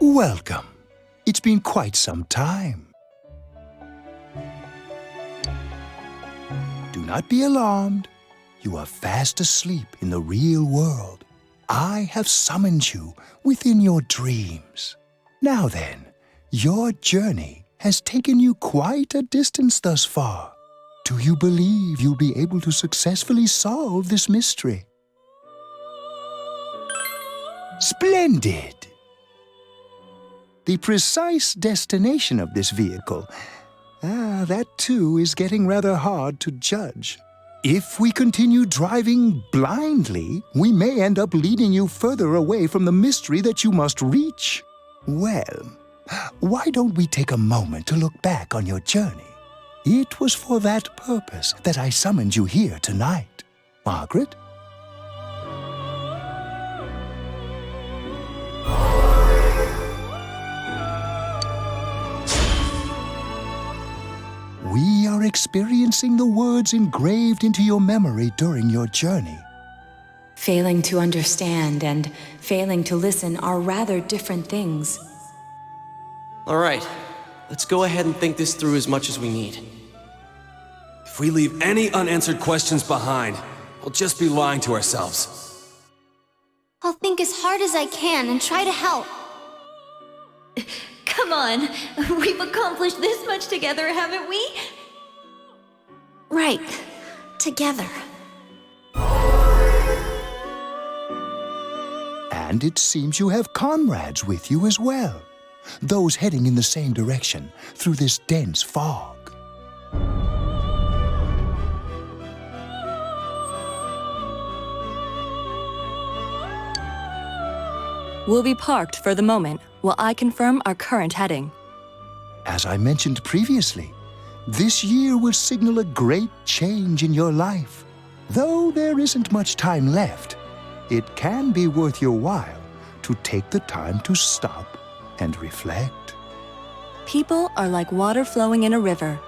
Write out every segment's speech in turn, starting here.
Welcome. It's been quite some time. Do not be alarmed. You are fast asleep in the real world. I have summoned you within your dreams. Now then, your journey has taken you quite a distance thus far. Do you believe you'll be able to successfully solve this mystery? Splendid! The precise destination of this vehicle, that too is getting rather hard to judge. If we continue driving blindly, we may end up leading you further away from the mystery that you must reach. Well, why don't we take a moment to look back on your journey? It was for that purpose that I summoned you here tonight. Margaret? We are experiencing the words engraved into your memory during your journey. Failing to understand and failing to listen are rather different things. All right, let's go ahead and think this through as much as we need. If we leave any unanswered questions behind, we'll just be lying to ourselves. I'll think as hard as I can and try to help. Come on, we've accomplished this much together, haven't we? Right. Together. And it seems you have comrades with you as well. Those heading in the same direction through this dense fog. We'll be parked for the moment while I confirm our current heading. As I mentioned previously, this year will signal a great change in your life. Though there isn't much time left, it can be worth your while to take the time to stop and reflect. People are like water flowing in a river.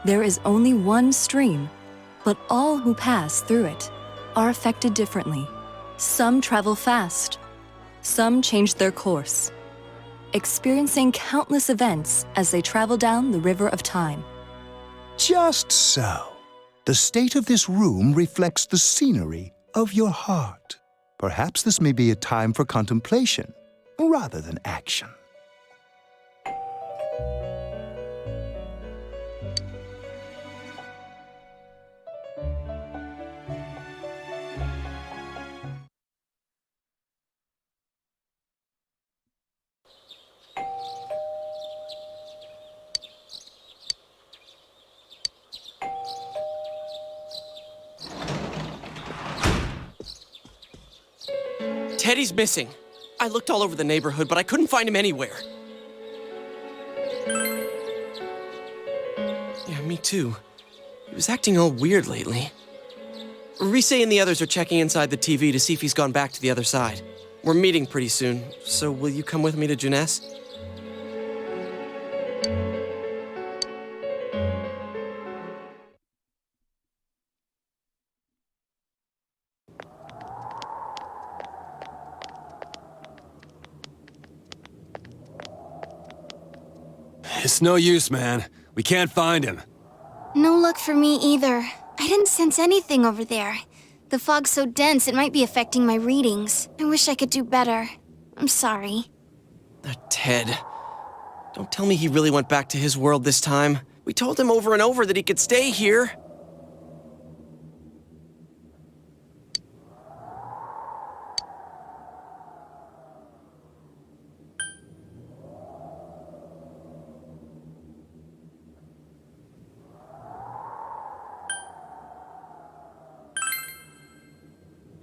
There is only one stream, but all who pass through it are affected differently. Some travel fast. Some change their course, experiencing countless events as they travel down the river of time. Just so. The state of this room reflects the scenery of your heart. Perhaps this may be a time for contemplation rather than action. Teddy's missing. I looked all over the neighborhood, but I couldn't find him anywhere. Yeah, me too. He was acting all weird lately. Rise and the others are checking inside the TV to see if he's gone back to the other side. We're meeting pretty soon, so will you come with me to Jeunesse? It's no use, man. We can't find him. No luck for me either. I didn't sense anything over there. The fog's so dense it might be affecting my readings. I wish I could do better. I'm sorry. Ted. Don't tell me he really went back to his world this time. We told him over and over that he could stay here.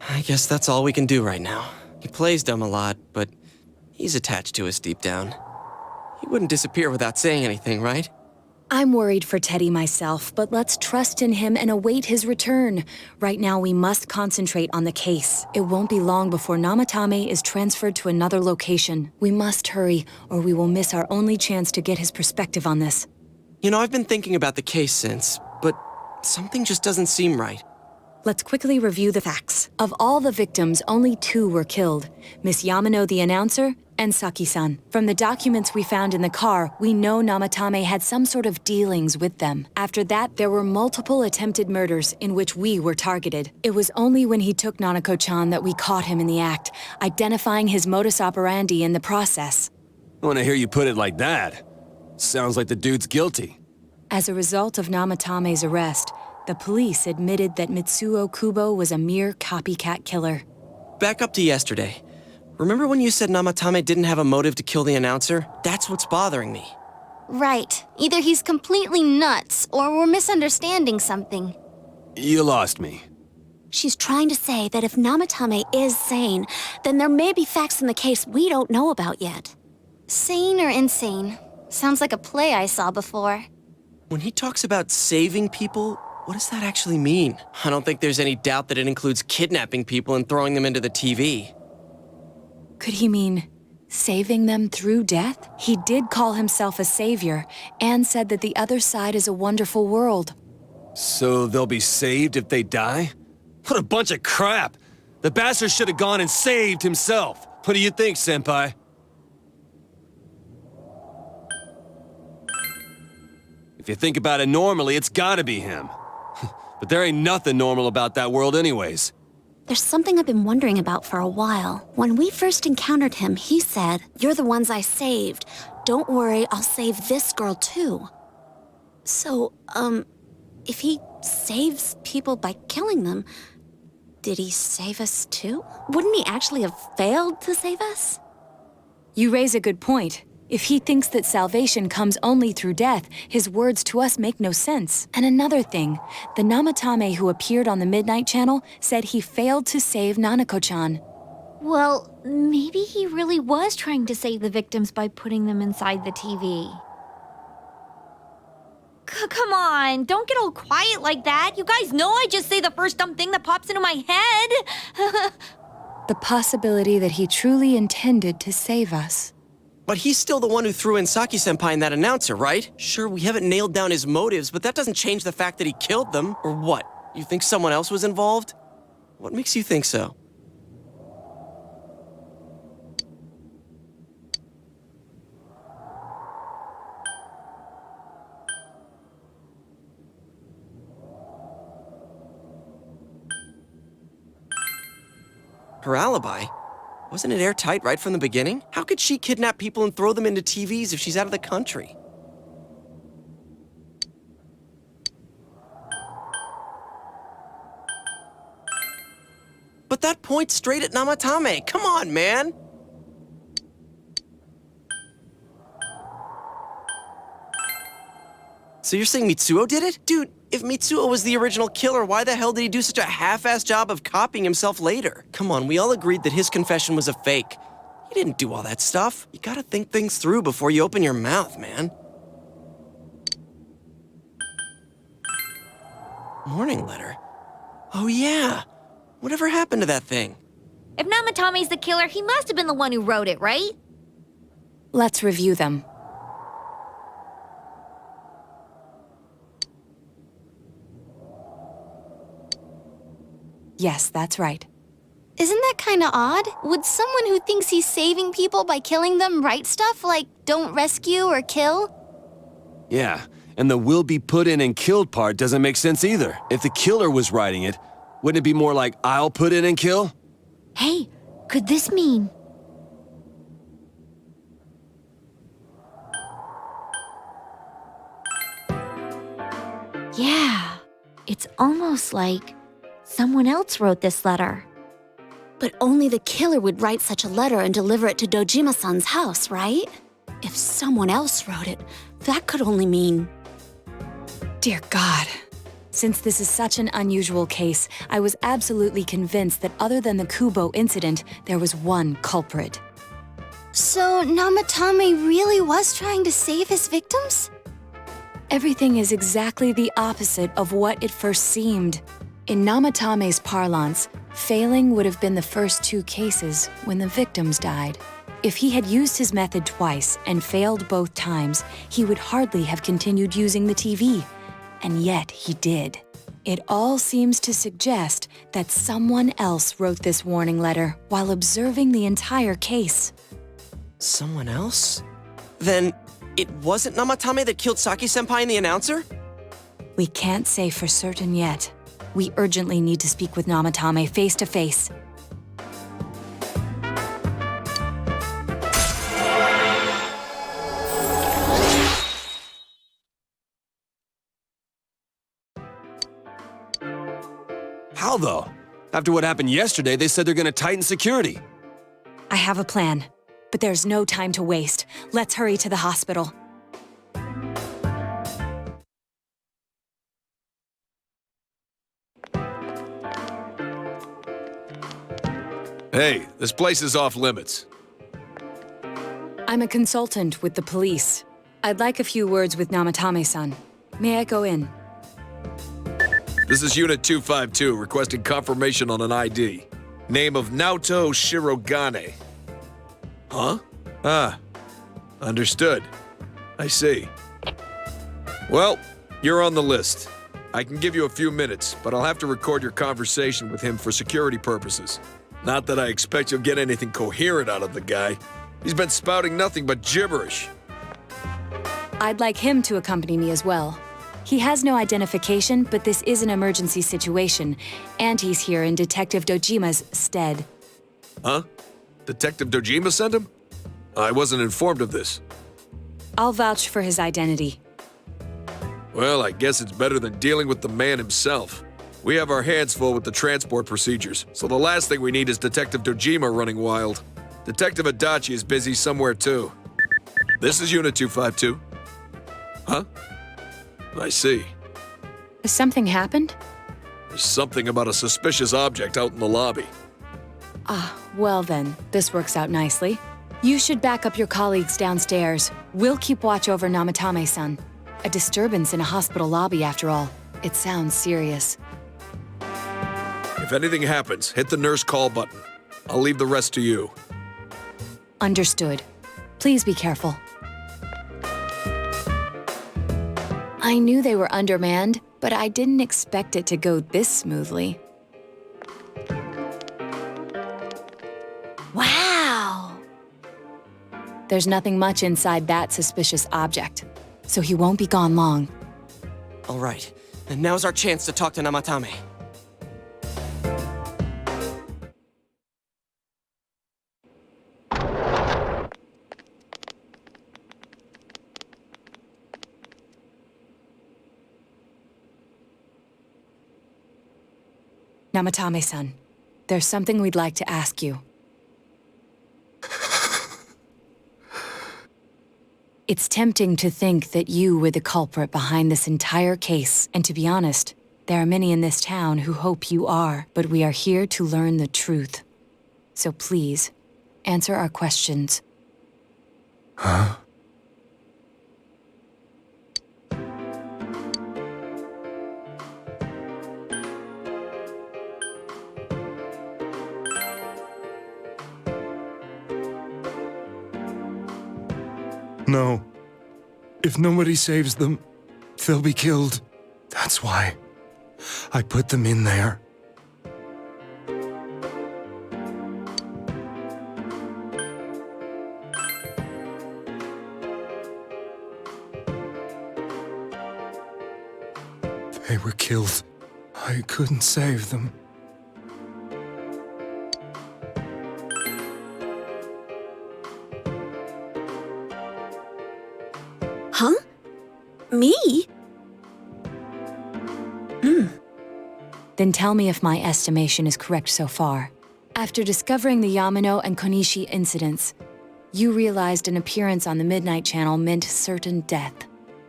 I guess that's all we can do right now. He plays dumb a lot, but he's attached to us deep down. He wouldn't disappear without saying anything, right? I'm worried for Teddy myself, but let's trust in him and await his return. Right now, we must concentrate on the case. It won't be long before Namatame is transferred to another location. We must hurry, or we will miss our only chance to get his perspective on this. You know, I've been thinking about the case since, but something just doesn't seem right. Let's quickly review the facts. Of all the victims, only 2 were killed. Miss Yamano the announcer and Saki-san. From the documents we found in the car, we know Namatame had some sort of dealings with them. After that, there were multiple attempted murders in which we were targeted. It was only when he took Nanako-chan that we caught him in the act, identifying his modus operandi in the process. When I hear you put it like that, sounds like the dude's guilty. As a result of Namatame's arrest, the police admitted that Mitsuo Kubo was a mere copycat killer. Back up to yesterday. Remember when you said Namatame didn't have a motive to kill the announcer? That's what's bothering me. Right. Either he's completely nuts, or we're misunderstanding something. You lost me. She's trying to say that if Namatame is sane, then there may be facts in the case we don't know about yet. Sane or insane? Sounds like a play I saw before. When he talks about saving people, what does that actually mean? I don't think there's any doubt that it includes kidnapping people and throwing them into the TV. Could he mean saving them through death? He did call himself a savior and said that the other side is a wonderful world. So they'll be saved if they die? What a bunch of crap! The bastard should have gone and saved himself. What do you think, Senpai? If you think about it normally, it's gotta be him. But there ain't nothing normal about that world anyways. There's something I've been wondering about for a while. When we first encountered him, he said, "You're the ones I saved. Don't worry, I'll save this girl too." So, if he saves people by killing them, did he save us too? Wouldn't he actually have failed to save us? You raise a good point. If he thinks that salvation comes only through death, his words to us make no sense. And another thing, the Namatame who appeared on the Midnight Channel said he failed to save Nanako-chan. Well, maybe he really was trying to save the victims by putting them inside the TV. Come on, don't get all quiet like that. You guys know I just say the first dumb thing that pops into my head. The possibility that he truly intended to save us. But he's still the one who threw in Saki-senpai and that announcer, right? Sure, we haven't nailed down his motives, but that doesn't change the fact that he killed them. Or what? You think someone else was involved? What makes you think so? Her alibi? Wasn't it airtight right from the beginning? How could she kidnap people and throw them into TVs if she's out of the country? But that points straight at Namatame. Come on, man! So you're saying Mitsuo did it? Dude, if Mitsuo was the original killer, why the hell did he do such a half-assed job of copying himself later? Come on, we all agreed that his confession was a fake. He didn't do all that stuff. You gotta think things through before you open your mouth, man. Warning letter? Oh yeah. Whatever happened to that thing? If Namatame's the killer, he must have been the one who wrote it, right? Let's review them. Yes, that's right. Isn't that kinda odd? Would someone who thinks he's saving people by killing them write stuff like, don't rescue or kill? Yeah, and the will be put in and killed part doesn't make sense either. If the killer was writing it, wouldn't it be more like, I'll put in and kill? Hey, could this mean... Yeah, it's almost like someone else wrote this letter. But only the killer would write such a letter and deliver it to Dojima-san's house, right? If someone else wrote it, that could only mean... Dear God. Since this is such an unusual case, I was absolutely convinced that other than the Kubo incident, there was one culprit. So Namatame really was trying to save his victims? Everything is exactly the opposite of what it first seemed. In Namatame's parlance, failing would have been the first two cases when the victims died. If he had used his method twice and failed both times, he would hardly have continued using the TV. And yet he did. It all seems to suggest that someone else wrote this warning letter while observing the entire case. Someone else? Then it wasn't Namatame that killed Saki-senpai and the announcer? We can't say for certain yet. We urgently need to speak with Namatame face to face. How though? After what happened yesterday, they said they're gonna tighten security. I have a plan, but there's no time to waste. Let's hurry to the hospital. Hey, this place is off limits. I'm a consultant with the police. I'd like a few words with Namatame-san. May I go in? This is Unit 252, requesting confirmation on an ID. Name of Naoto Shirogane. Huh? Ah. Understood. I see. Well, you're on the list. I can give you a few minutes, but I'll have to record your conversation with him for security purposes. Not that I expect you'll get anything coherent out of the guy. He's been spouting nothing but gibberish. I'd like him to accompany me as well. He has no identification, but this is an emergency situation, and he's here in Detective Dojima's stead. Huh? Detective Dojima sent him? I wasn't informed of this. I'll vouch for his identity. Well, I guess it's better than dealing with the man himself. We have our hands full with the transport procedures, so the last thing we need is Detective Dojima running wild. Detective Adachi is busy somewhere too. This is Unit 252. Huh? I see. Has something happened? There's something about a suspicious object out in the lobby. Well then, this works out nicely. You should back up your colleagues downstairs. We'll keep watch over Namatame-san. A disturbance in a hospital lobby, after all. It sounds serious. If anything happens, hit the nurse call button. I'll leave the rest to you. Understood. Please be careful. I knew they were undermanned, but I didn't expect it to go this smoothly. Wow! There's nothing much inside that suspicious object, so he won't be gone long. All right, and now's our chance to talk to Namatame. Namatame-san, there's something we'd like to ask you. It's tempting to think that you were the culprit behind this entire case, and to be honest, there are many in this town who hope you are, but we are here to learn the truth. So please, answer our questions. Huh? No. If nobody saves them, they'll be killed. That's why I put them in there. They were killed. I couldn't save them. Huh? Me? Then tell me if my estimation is correct so far. After discovering the Yamano and Konishi incidents, you realized an appearance on the Midnight Channel meant certain death.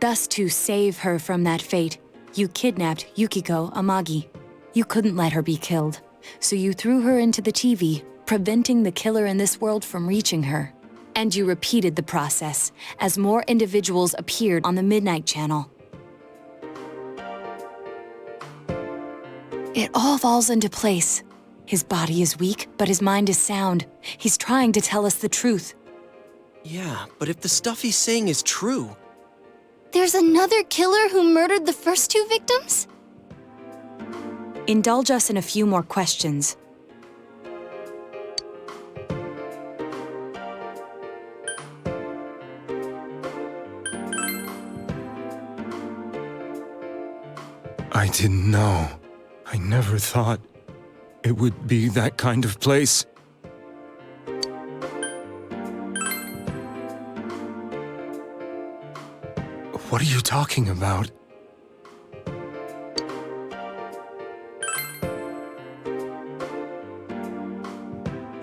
Thus, to save her from that fate, you kidnapped Yukiko Amagi. You couldn't let her be killed, so you threw her into the TV, preventing the killer in this world from reaching her. And you repeated the process as more individuals appeared on the Midnight Channel. It all falls into place. His body is weak, but his mind is sound. He's trying to tell us the truth. Yeah, but if the stuff he's saying is true... There's another killer who murdered the first two victims? Indulge us in a few more questions. I didn't know. I never thought it would be that kind of place. What are you talking about?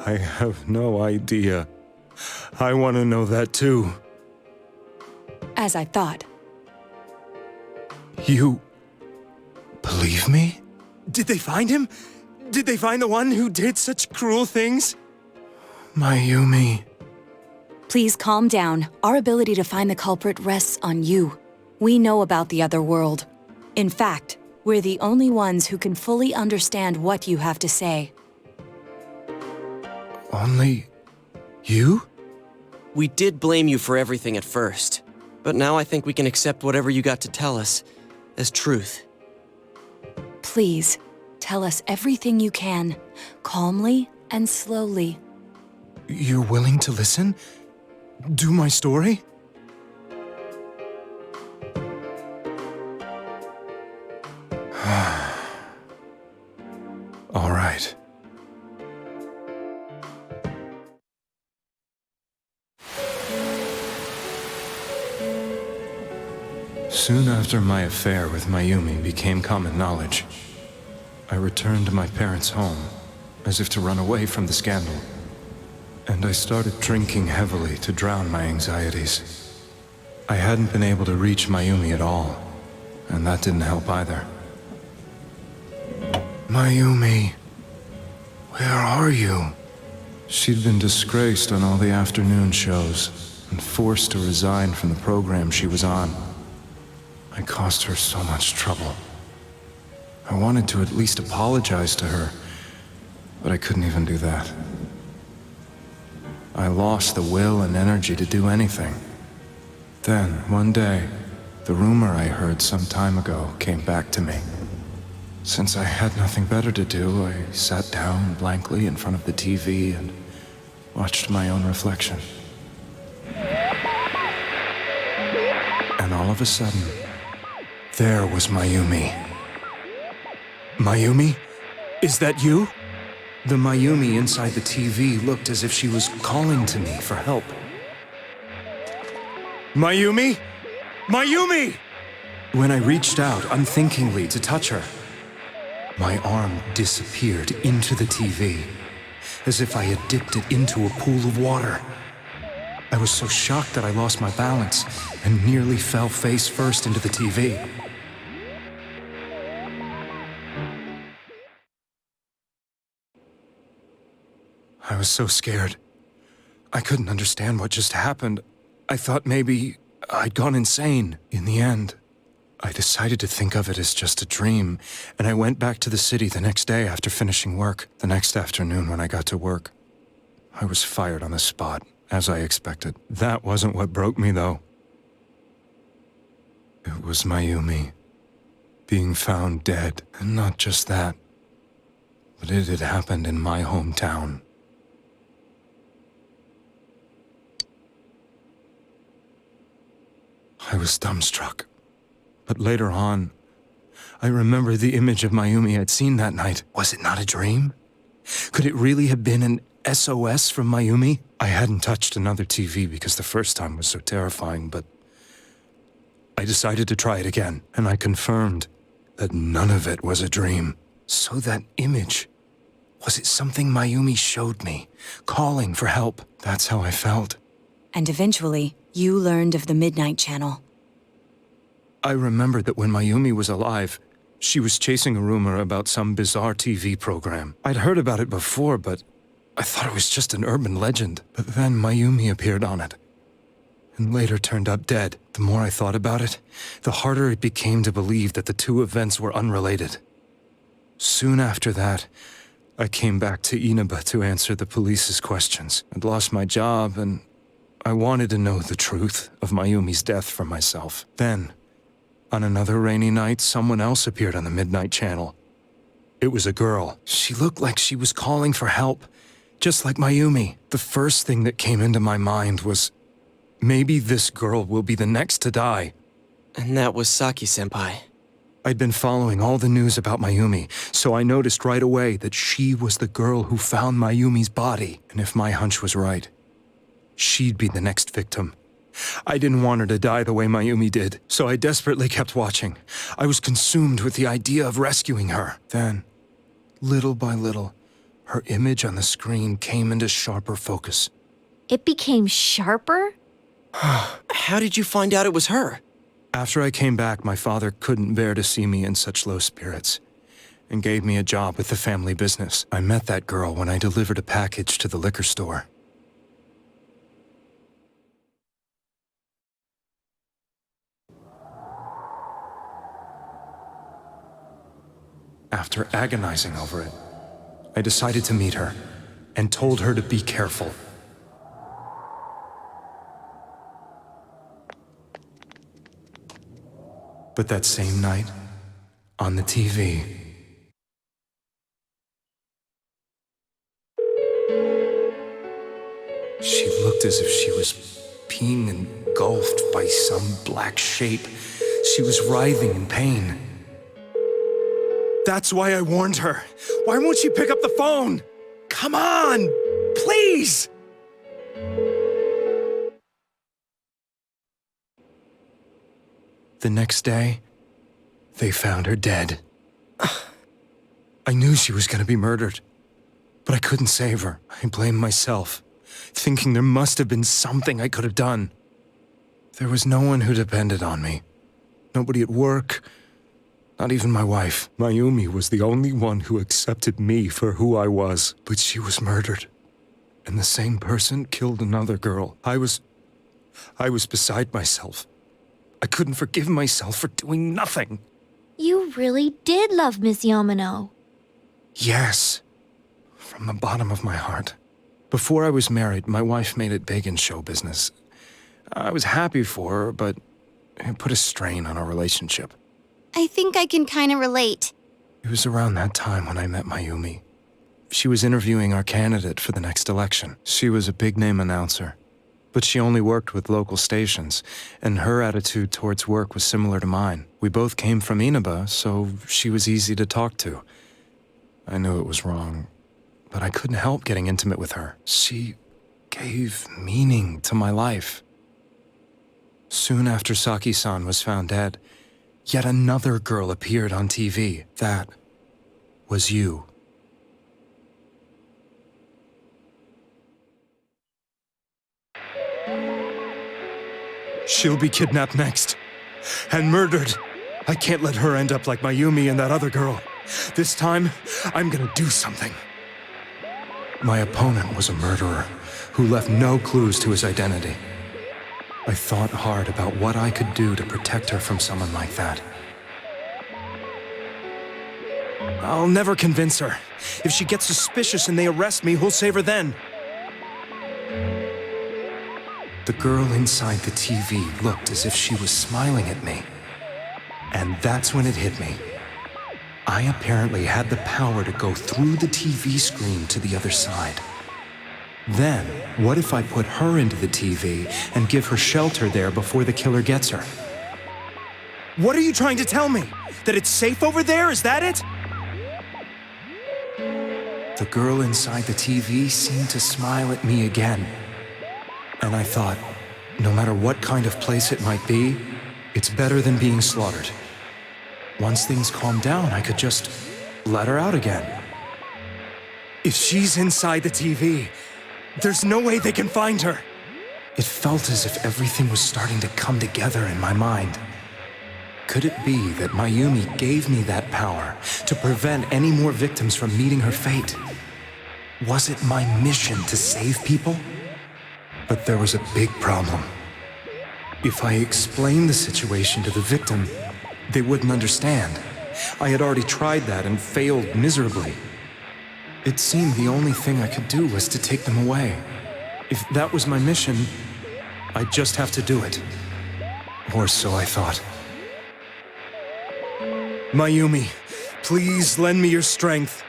I have no idea. I want to know that too. As I thought. You believe me? Did they find him? Did they find the one who did such cruel things? Mayumi. Please calm down. Our ability to find the culprit rests on you. We know about the other world. In fact, we're the only ones who can fully understand what you have to say. Only you? We did blame you for everything at first, but now I think we can accept whatever you got to tell us as truth. Please, tell us everything you can, calmly and slowly. You're willing to listen? Do my story? All right. Soon after my affair with Mayumi became common knowledge, I returned to my parents' home, as if to run away from the scandal. And I started drinking heavily to drown my anxieties. I hadn't been able to reach Mayumi at all, and that didn't help either. Mayumi, where are you? She'd been disgraced on all the afternoon shows and forced to resign from the program she was on. I caused her so much trouble. I wanted to at least apologize to her, but I couldn't even do that. I lost the will and energy to do anything. Then, one day, the rumor I heard some time ago came back to me. Since I had nothing better to do, I sat down blankly in front of the TV and watched my own reflection. And all of a sudden, there was Mayumi. Mayumi? Is that you? The Mayumi inside the TV looked as if she was calling to me for help. Mayumi? Mayumi! When I reached out unthinkingly to touch her, my arm disappeared into the TV, as if I had dipped it into a pool of water. I was so shocked that I lost my balance and nearly fell face first into the TV. I was so scared. I couldn't understand what just happened. I thought maybe I'd gone insane. In the end, I decided to think of it as just a dream, and I went back to the city the next day after finishing work. The next afternoon when I got to work, I was fired on the spot, as I expected. That wasn't what broke me, though. It was Mayumi being found dead, and not just that, but it had happened in my hometown. I was dumbstruck. But later on, I remember the image of Mayumi I'd seen that night. Was it not a dream? Could it really have been an SOS from Mayumi? I hadn't touched another TV because the first time was so terrifying, but I decided to try it again, and I confirmed that none of it was a dream. So that image, was it something Mayumi showed me, calling for help? That's how I felt. And eventually, you learned of the Midnight Channel. I remembered that when Mayumi was alive, she was chasing a rumor about some bizarre TV program. I'd heard about it before, but I thought it was just an urban legend. But then Mayumi appeared on it, and later turned up dead. The more I thought about it, the harder it became to believe that the two events were unrelated. Soon after that, I came back to Inaba to answer the police's questions. I'd lost my job, and I wanted to know the truth of Mayumi's death for myself. Then, on another rainy night, someone else appeared on the Midnight Channel. It was a girl. She looked like she was calling for help, just like Mayumi. The first thing that came into my mind was, maybe this girl will be the next to die. And that was Saki-senpai. I'd been following all the news about Mayumi, so I noticed right away that she was the girl who found Mayumi's body. And if my hunch was right, she'd be the next victim. I didn't want her to die the way Mayumi did, so I desperately kept watching. I was consumed with the idea of rescuing her. Then, little by little, her image on the screen came into sharper focus. It became sharper? How did you find out it was her? After I came back, my father couldn't bear to see me in such low spirits and gave me a job with the family business. I met that girl when I delivered a package to the liquor store. After agonizing over it, I decided to meet her and told her to be careful. But that same night, on the TV, she looked as if she was being engulfed by some black shape. She was writhing in pain. That's why I warned her. Why won't she pick up the phone? Come on, please! The next day, they found her dead. I knew she was going to be murdered, but I couldn't save her. I blamed myself, thinking there must have been something I could have done. There was no one who depended on me. Nobody at work, not even my wife. Mayumi was the only one who accepted me for who I was, but she was murdered. And the same person killed another girl. I was beside myself. I couldn't forgive myself for doing nothing. You really did love Miss Yamano. Yes, from the bottom of my heart. Before I was married, my wife made it big in show business. I was happy for her, but it put a strain on our relationship. I think I can kind of relate. It was around that time when I met Mayumi. She was interviewing our candidate for the next election. She was a big-name announcer, but she only worked with local stations, and her attitude towards work was similar to mine. We both came from Inaba, so she was easy to talk to. I knew it was wrong, but I couldn't help getting intimate with her. She gave meaning to my life. Soon after Saki-san was found dead, yet another girl appeared on TV. That was you. She'll be kidnapped next. And murdered. I can't let her end up like Mayumi and that other girl. This time, I'm gonna do something. My opponent was a murderer who left no clues to his identity. I thought hard about what I could do to protect her from someone like that. I'll never convince her. If she gets suspicious and they arrest me, who'll save her then? The girl inside the TV looked as if she was smiling at me. And that's when it hit me. I apparently had the power to go through the TV screen to the other side. Then, what if I put her into the TV and give her shelter there before the killer gets her? What are you trying to tell me? That it's safe over there? Is that it? The girl inside the TV seemed to smile at me again. And I thought, no matter what kind of place it might be, it's better than being slaughtered. Once things calmed down, I could just let her out again. If she's inside the TV, there's no way they can find her. It felt as if everything was starting to come together in my mind. Could it be that Mayumi gave me that power to prevent any more victims from meeting her fate? Was it my mission to save people? But there was a big problem. If I explained the situation to the victim, they wouldn't understand. I had already tried that and failed miserably. It seemed the only thing I could do was to take them away. If that was my mission, I'd just have to do it. Or so I thought. Mayumi, please lend me your strength.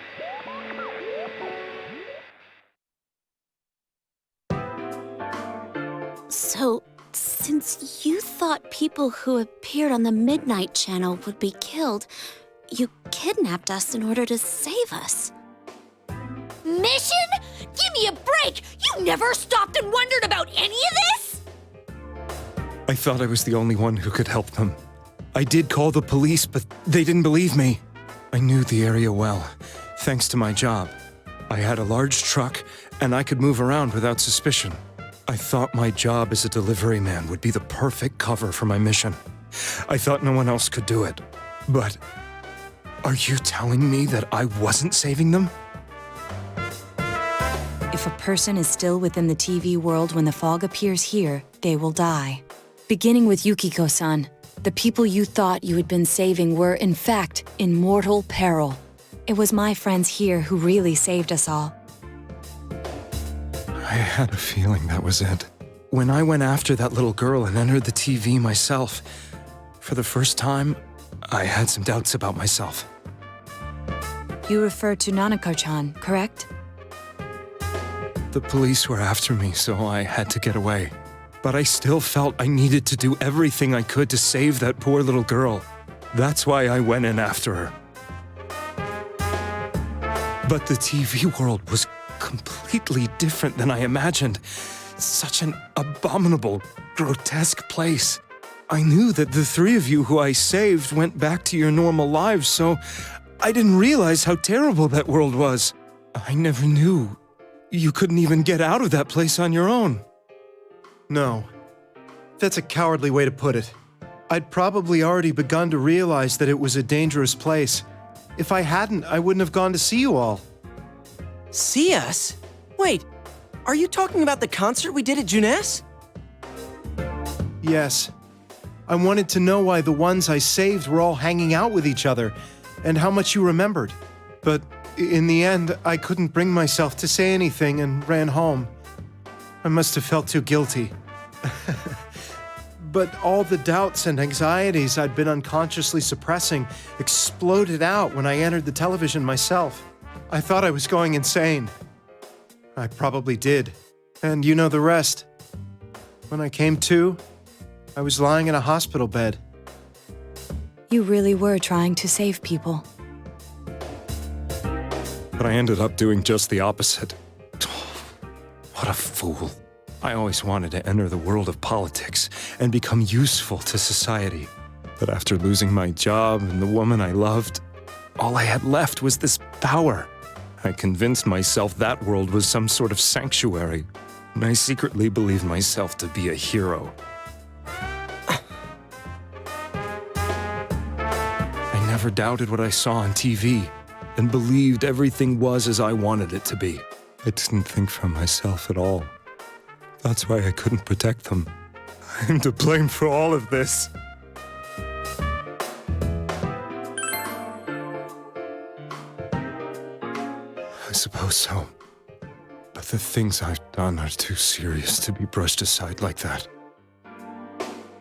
So, Since you thought people who appeared on the Midnight Channel would be killed, you kidnapped us in order to save us. Mission? Give me a break! You never stopped and wondered about any of this? I thought I was the only one who could help them. I did call the police, but they didn't believe me. I knew the area well, thanks to my job. I had a large truck, and I could move around without suspicion. I thought my job as a delivery man would be the perfect cover for my mission. I thought no one else could do it. But are you telling me that I wasn't saving them? If a person is still within the TV world when the fog appears here, they will die. Beginning with Yukiko-san, the people you thought you had been saving were, in fact, in mortal peril. It was my friends here who really saved us all. I had a feeling that was it. When I went after that little girl and entered the TV myself, for the first time, I had some doubts about myself. You refer to Nanako-chan, correct? The police were after me, so I had to get away. But I still felt I needed to do everything I could to save that poor little girl. That's why I went in after her. But the TV world was completely different than I imagined. Such an abominable, grotesque place. I knew that the three of you who I saved went back to your normal lives, so I didn't realize how terrible that world was. I never knew you couldn't even get out of that place on your own. No. That's a cowardly way to put it. I'd probably already begun to realize that it was a dangerous place. If I hadn't, I wouldn't have gone to see you all. See us? Wait, are you talking about the concert we did at Junes? Yes. I wanted to know why the ones I saved were all hanging out with each other, and how much you remembered. But in the end, I couldn't bring myself to say anything and ran home. I must have felt too guilty. But all the doubts and anxieties I'd been unconsciously suppressing exploded out when I entered the television myself. I thought I was going insane. I probably did. And you know the rest. When I came to, I was lying in a hospital bed. You really were trying to save people. But I ended up doing just the opposite. What a fool. I always wanted to enter the world of politics and become useful to society. But after losing my job and the woman I loved, all I had left was this power. I convinced myself that world was some sort of sanctuary, and I secretly believed myself to be a hero. I never doubted what I saw on TV, and believed everything was as I wanted it to be. I didn't think for myself at all. That's why I couldn't protect them. I'm to blame for all of this. I suppose so. But the things I've done are too serious to be brushed aside like that.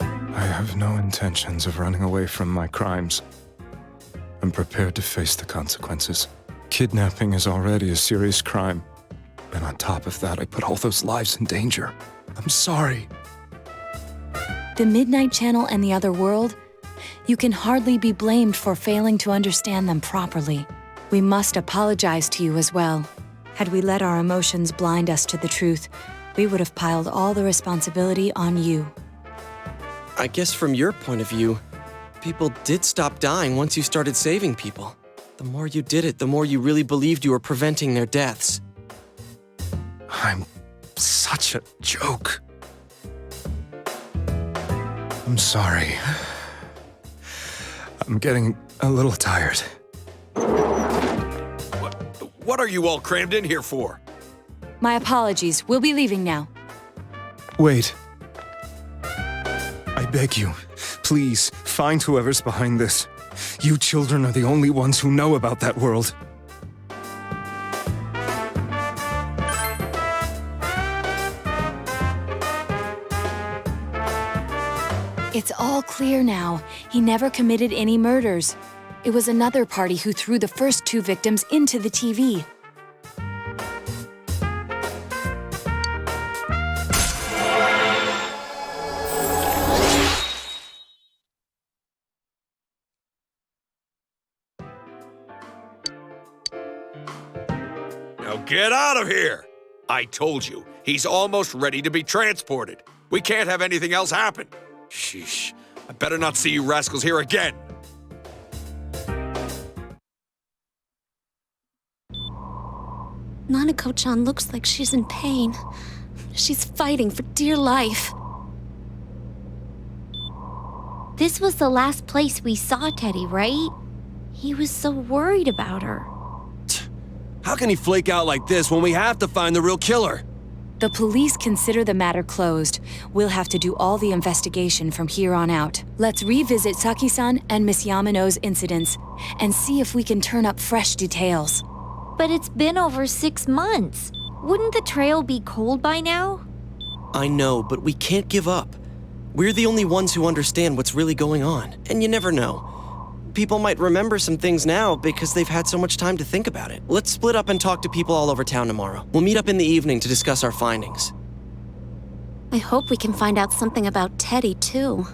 I have no intentions of running away from my crimes. I'm prepared to face the consequences. Kidnapping is already a serious crime. And on top of that, I put all those lives in danger. I'm sorry. The Midnight Channel and the other world? You can hardly be blamed for failing to understand them properly. We must apologize to you as well. Had we let our emotions blind us to the truth, we would have piled all the responsibility on you. I guess from your point of view, people did stop dying once you started saving people. The more you did it, the more you really believed you were preventing their deaths. I'm such a joke. I'm sorry. I'm getting a little tired. What are you all crammed in here for? My apologies. We'll be leaving now. Wait. I beg you, please, find whoever's behind this. You children are the only ones who know about that world. It's all clear now. He never committed any murders. It was another party who threw the first two victims into the TV. Get out of here! I told you, he's almost ready to be transported. We can't have anything else happen. Sheesh. I better not see you rascals here again. Nanako-chan looks like she's in pain. She's fighting for dear life. This was the last place we saw Teddy, right? He was so worried about her. How can he flake out like this when we have to find the real killer? The police consider the matter closed. We'll have to do all the investigation from here on out. Let's revisit Saki-san and Miss Yamano's incidents and see if we can turn up fresh details. But it's been over 6 months. Wouldn't the trail be cold by now? I know, but we can't give up. We're the only ones who understand what's really going on. And you never know. People might remember some things now because they've had so much time to think about it. Let's split up and talk to people all over town tomorrow. We'll meet up in the evening to discuss our findings. I hope we can find out something about Teddy, too.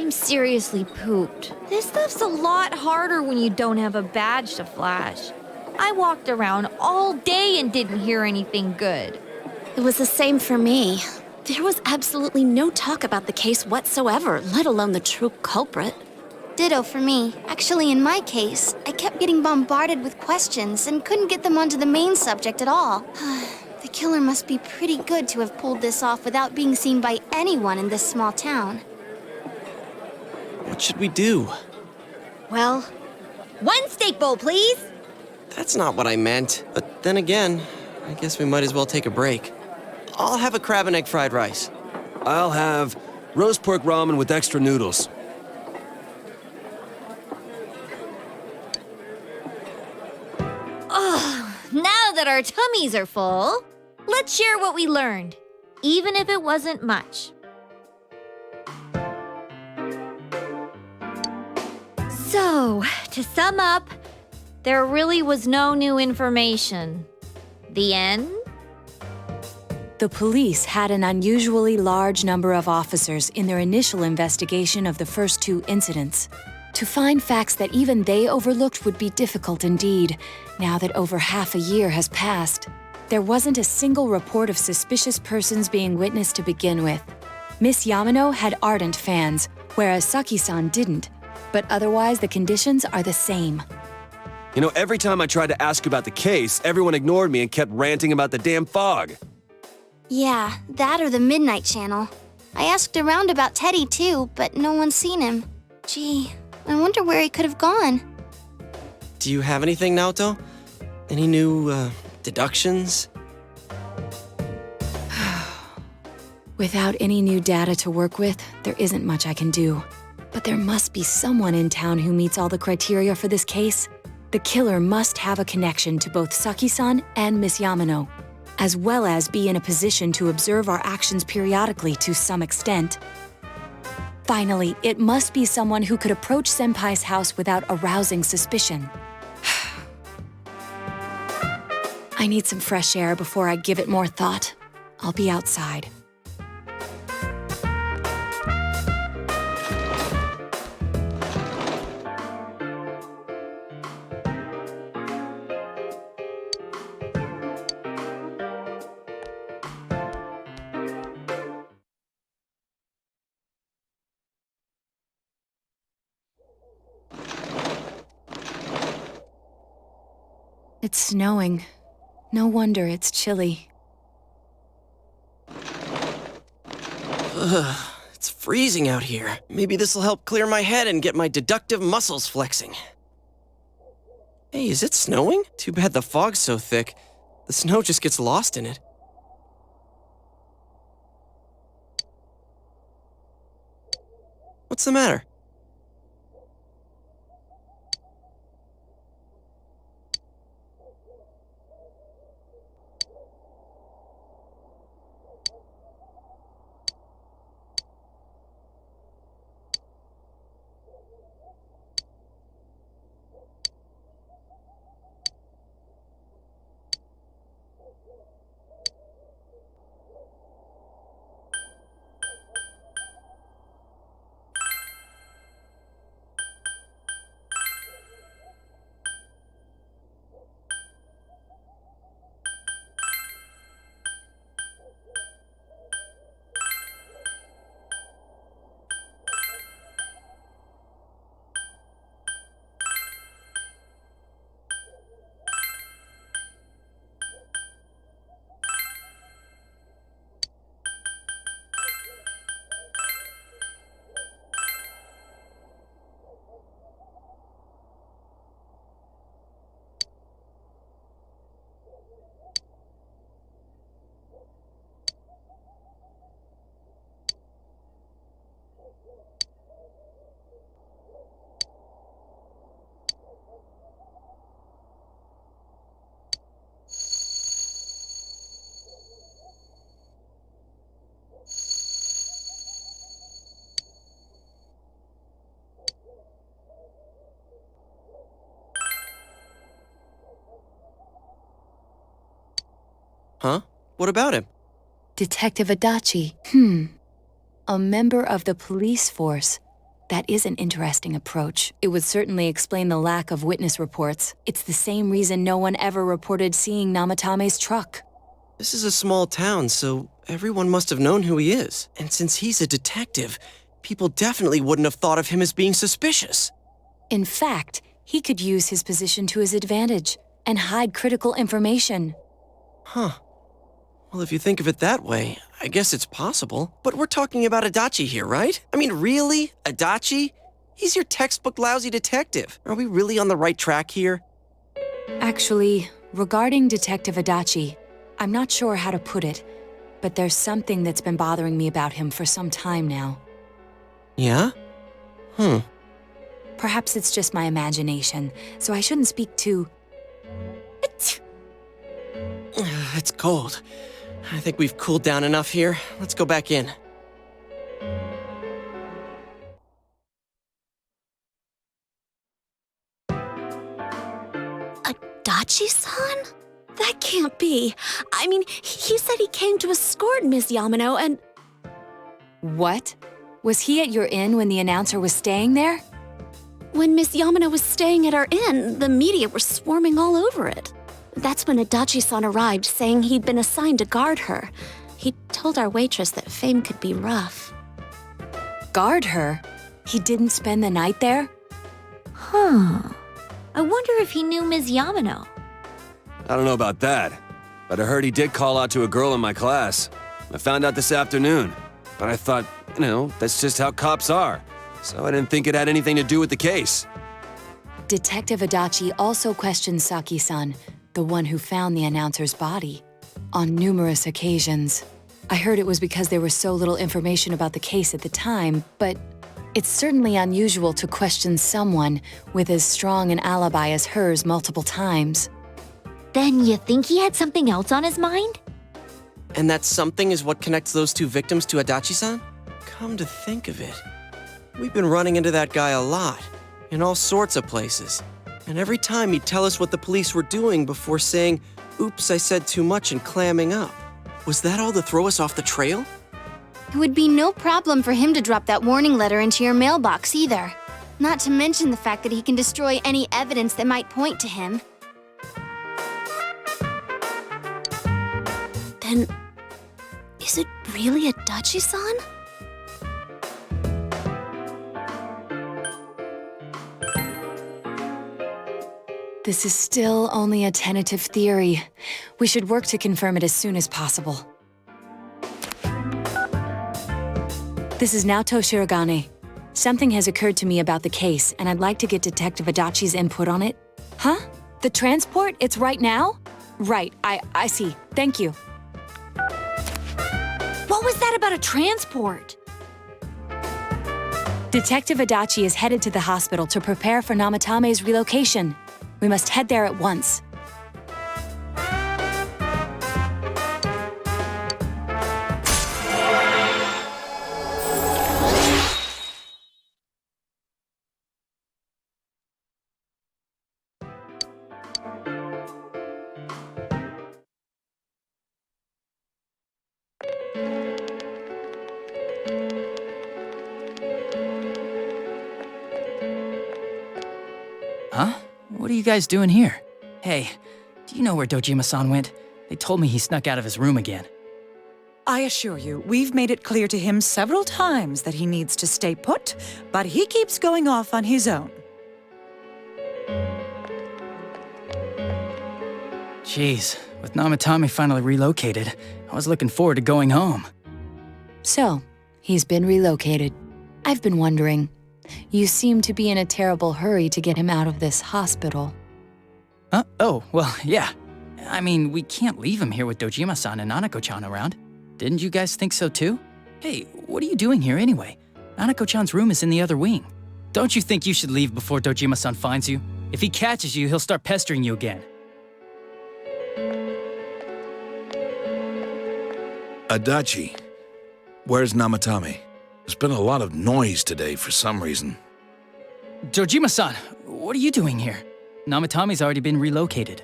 I'm seriously pooped. This stuff's a lot harder when you don't have a badge to flash. I walked around all day and didn't hear anything good. It was the same for me. There was absolutely no talk about the case whatsoever, let alone the true culprit. Ditto for me. Actually, in my case, I kept getting bombarded with questions and couldn't get them onto the main subject at all. The killer must be pretty good to have pulled this off without being seen by anyone in this small town. What should we do? Well, one steak bowl, please. That's not what I meant. But then again, I guess we might as well take a break. I'll have a crab and egg fried rice. I'll have roast pork ramen with extra noodles. Now that our tummies are full, let's share what we learned, even if it wasn't much. So, to sum up, there really was no new information. The end? The police had an unusually large number of officers in their initial investigation of the first two incidents. To find facts that even they overlooked would be difficult indeed, now that over half a year has passed. There wasn't a single report of suspicious persons being witnessed to begin with. Miss Yamano had ardent fans, whereas Saki-san didn't, but otherwise the conditions are the same. You know, every time I tried to ask about the case, everyone ignored me and kept ranting about the damn fog. Yeah, that or the Midnight Channel. I asked around about Teddy too, but no one's seen him. Gee, I wonder where he could have gone. Do you have anything, Naoto? Any new, deductions? Without any new data to work with, there isn't much I can do. But there must be someone in town who meets all the criteria for this case. The killer must have a connection to both Saki-san and Miss Yamano, as well as be in a position to observe our actions periodically to some extent. Finally, it must be someone who could approach Senpai's house without arousing suspicion. I need some fresh air before I give it more thought. I'll be outside. It's snowing. No wonder it's chilly. It's freezing out here. Maybe this'll help clear my head and get my deductive muscles flexing. Hey, is it snowing? Too bad the fog's so thick. The snow just gets lost in it. What's the matter? Huh? What about him? Detective Adachi. A member of the police force. That is an interesting approach. It would certainly explain the lack of witness reports. It's the same reason no one ever reported seeing Namatame's truck. This is a small town, so Everyone must have known who he is. And since he's a detective, people definitely wouldn't have thought of him as being suspicious. In fact, he could use his position to his advantage and hide critical information. Huh. Well, if you think of it that way, I guess it's possible. But we're talking about Adachi here, right? I mean, really? Adachi? He's your textbook lousy detective. Are we really on the right track here? Actually, regarding Detective Adachi, I'm not sure how to put it, but there's something that's been bothering me about him for some time now. Yeah? Perhaps it's just my imagination, so I shouldn't speak too... It's cold. I think we've cooled down enough here. Let's go back in. Adachi-san? That can't be. I mean, he said he came to escort Miss Yamano and... What? Was he at your inn when the announcer was staying there? When Miss Yamano was staying at our inn, the media were swarming all over it. That's when Adachi-san arrived, saying he'd been assigned to guard her. He told our waitress that fame could be rough. Guard her? He didn't spend the night there? Huh. I wonder if he knew Ms. Yamano. I don't know about that, but I heard he did call out to a girl in my class. I found out this afternoon, but I thought, that's just how cops are. So I didn't think it had anything to do with the case. Detective Adachi also questioned Saki-san, the one who found the announcer's body, on numerous occasions. I heard it was because there was so little information about the case at the time, but it's certainly unusual to question someone with as strong an alibi as hers multiple times. Then you think he had something else on his mind? And that something is what connects those two victims to Adachi-san? Come to think of it, we've been running into that guy a lot, in all sorts of places. And every time he'd tell us what the police were doing before saying, "Oops, I said too much," and clamming up. Was that all to throw us off the trail? It would be no problem for him to drop that warning letter into your mailbox either. Not to mention the fact that he can destroy any evidence that might point to him. Then, is it really Adachi-san? This is still only a tentative theory. We should work to confirm it as soon as possible. This is Naoto Shirogane. Something has occurred to me about the case, and I'd like to get Detective Adachi's input on it. Huh? The transport? It's right now? Right, I see. Thank you. What was that about a transport? Detective Adachi is headed to the hospital to prepare for Namatame's relocation. We must head there at once. Huh? What are you guys doing here? Hey, do you know where Dojima-san went? They told me he snuck out of his room again. I assure you, we've made it clear to him several times that he needs to stay put, but he keeps going off on his own. Jeez, with Namatame finally relocated, I was looking forward to going home. So, he's been relocated. I've been wondering. You seem to be in a terrible hurry to get him out of this hospital. Huh? Oh, well, yeah. I mean, we can't leave him here with Dojima-san and Nanako-chan around. Didn't you guys think so too? Hey, what are you doing here anyway? Nanako-chan's room is in the other wing. Don't you think you should leave before Dojima-san finds you? If he catches you, he'll start pestering you again. Adachi, where's Namatame? There's been a lot of noise today for some reason. Dojima-san, what are you doing here? Namatame's already been relocated.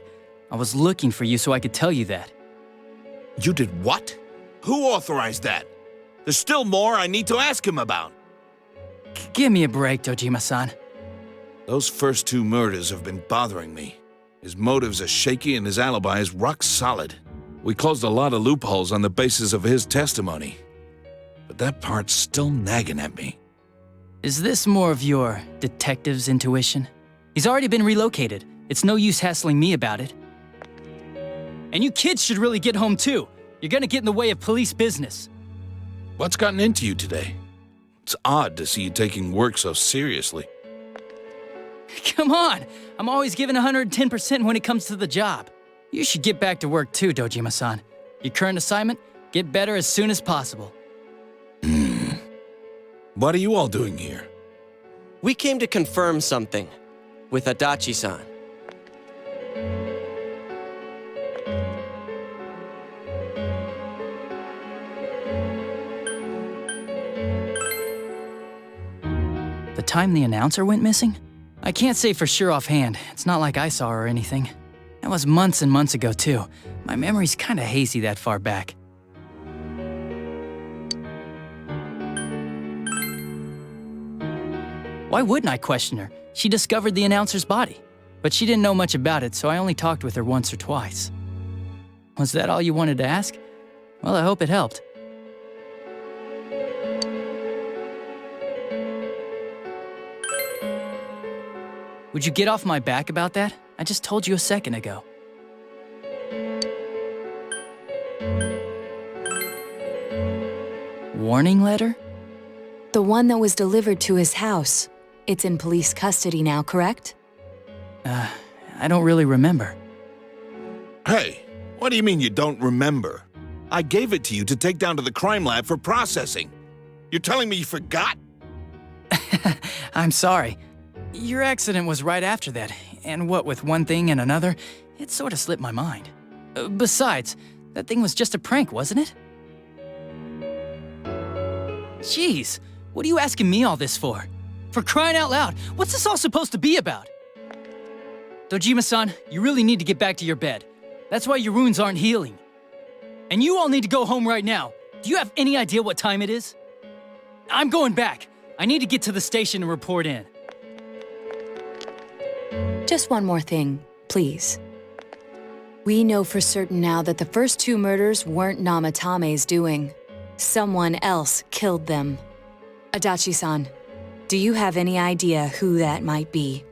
I was looking for you so I could tell you that. You did what? Who authorized that? There's still more I need to ask him about. Give me a break, Dojima-san. Those first two murders have been bothering me. His motives are shaky and his alibi is rock solid. We closed a lot of loopholes on the basis of his testimony. But that part's still nagging at me. Is this more of your detective's intuition? He's already been relocated. It's no use hassling me about it. And you kids should really get home too. You're gonna get in the way of police business. What's gotten into you today? It's odd to see you taking work so seriously. Come on! I'm always giving 110% when it comes to the job. You should get back to work too, Dojima-san. Your current assignment, get better as soon as possible. What are you all doing here? We came to confirm something with Adachi-san. The time the announcer went missing? I can't say for sure offhand. It's not like I saw her or anything. That was months and months ago, too. My memory's kinda hazy that far back. Why wouldn't I question her? She discovered the announcer's body. But she didn't know much about it, so I only talked with her once or twice. Was that all you wanted to ask? Well, I hope it helped. Would you get off my back about that? I just told you a second ago. Warning letter? The one that was delivered to his house. It's in police custody now, correct? I don't really remember. Hey, what do you mean you don't remember? I gave it to you to take down to the crime lab for processing. You're telling me you forgot? I'm sorry. Your accident was right after that, and what with one thing and another, it sort of slipped my mind. Besides, that thing was just a prank, wasn't it? Jeez, what are you asking me all this for? For crying out loud, what's this all supposed to be about? Dojima-san, you really need to get back to your bed. That's why your wounds aren't healing. And you all need to go home right now. Do you have any idea what time it is? I'm going back. I need to get to the station and report in. Just one more thing, please. We know for certain now that the first two murders weren't Namatame's doing. Someone else killed them. Adachi-san, do you have any idea who that might be?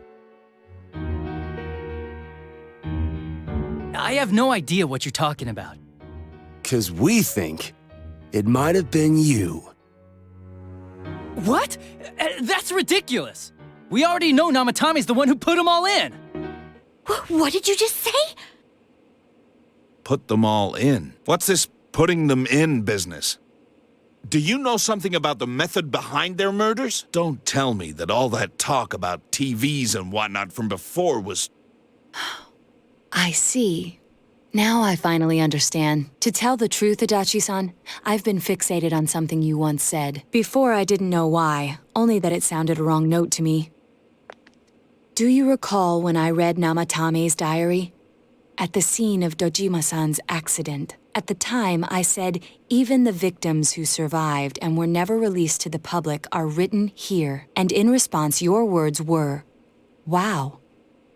I have no idea what you're talking about. 'Cause we think it might have been you. What? That's ridiculous! We already know Namatame's the one who put them all in! What did you just say? Put them all in. What's this putting them in business? Do you know something about the method behind their murders? Don't tell me that all that talk about TVs and whatnot from before was... I see. Now I finally understand. To tell the truth, Adachi-san, I've been fixated on something you once said. Before I didn't know why, only that it sounded a wrong note to me. Do you recall when I read Namatame's diary? At the scene of Dojima-san's accident. At the time, I said, even the victims who survived and were never released to the public are written here. And in response, your words were, wow.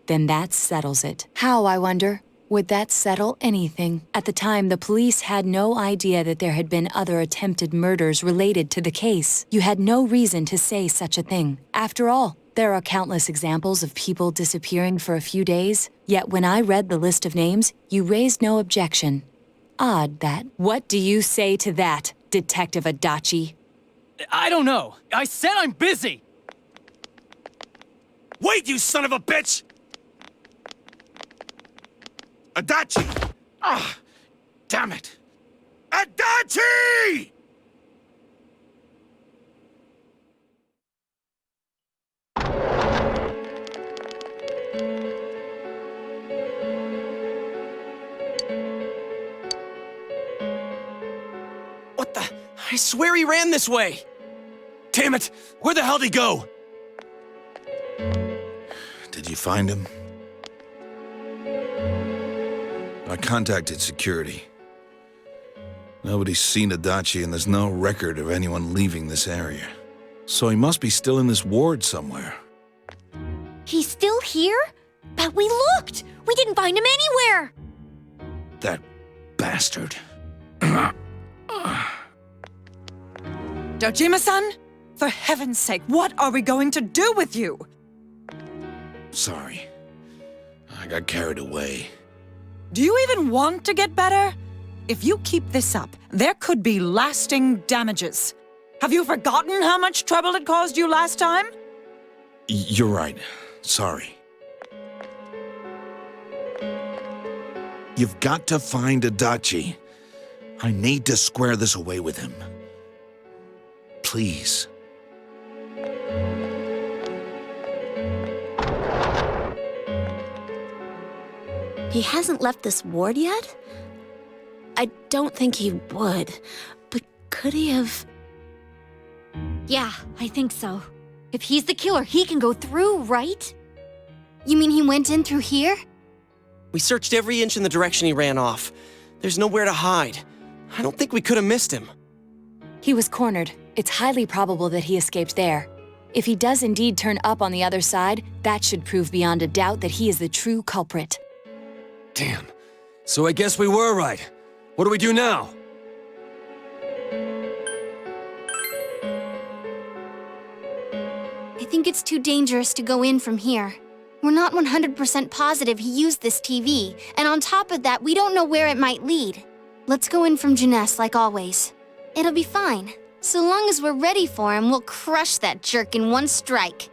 Then that settles it. How, I wonder? Would that settle anything? At the time, the police had no idea that there had been other attempted murders related to the case. You had no reason to say such a thing. After all, there are countless examples of people disappearing for a few days. Yet when I read the list of names, you raised no objection. Odd that. What do you say to that, Detective Adachi? I don't know. I said I'm busy! Wait, you son of a bitch! Adachi! Ah, damn it! Adachi! What the? I swear he ran this way! Damn it! Where the hell'd he go? Did you find him? I contacted security. Nobody's seen Adachi and there's no record of anyone leaving this area. So he must be still in this ward somewhere. He's still here? But we looked! We didn't find him anywhere! That bastard. Dojima-san, for heaven's sake, what are we going to do with you? Sorry. I got carried away. Do you even want to get better? If you keep this up, there could be lasting damages. Have you forgotten how much trouble it caused you last time? You're right. Sorry. You've got to find Adachi. I need to square this away with him. Please. He hasn't left this ward yet? I don't think he would. But could he have... Yeah, I think so. If he's the killer, he can go through, right? You mean he went in through here? We searched every inch in the direction he ran off. There's nowhere to hide. I don't think we could have missed him. He was cornered. It's highly probable that he escaped there. If he does indeed turn up on the other side, that should prove beyond a doubt that he is the true culprit. Damn. So I guess we were right. What do we do now? I think it's too dangerous to go in from here. We're not 100% positive he used this TV, and on top of that, we don't know where it might lead. Let's go in from Jeunesse like always. It'll be fine. So long as we're ready for him, we'll crush that jerk in one strike.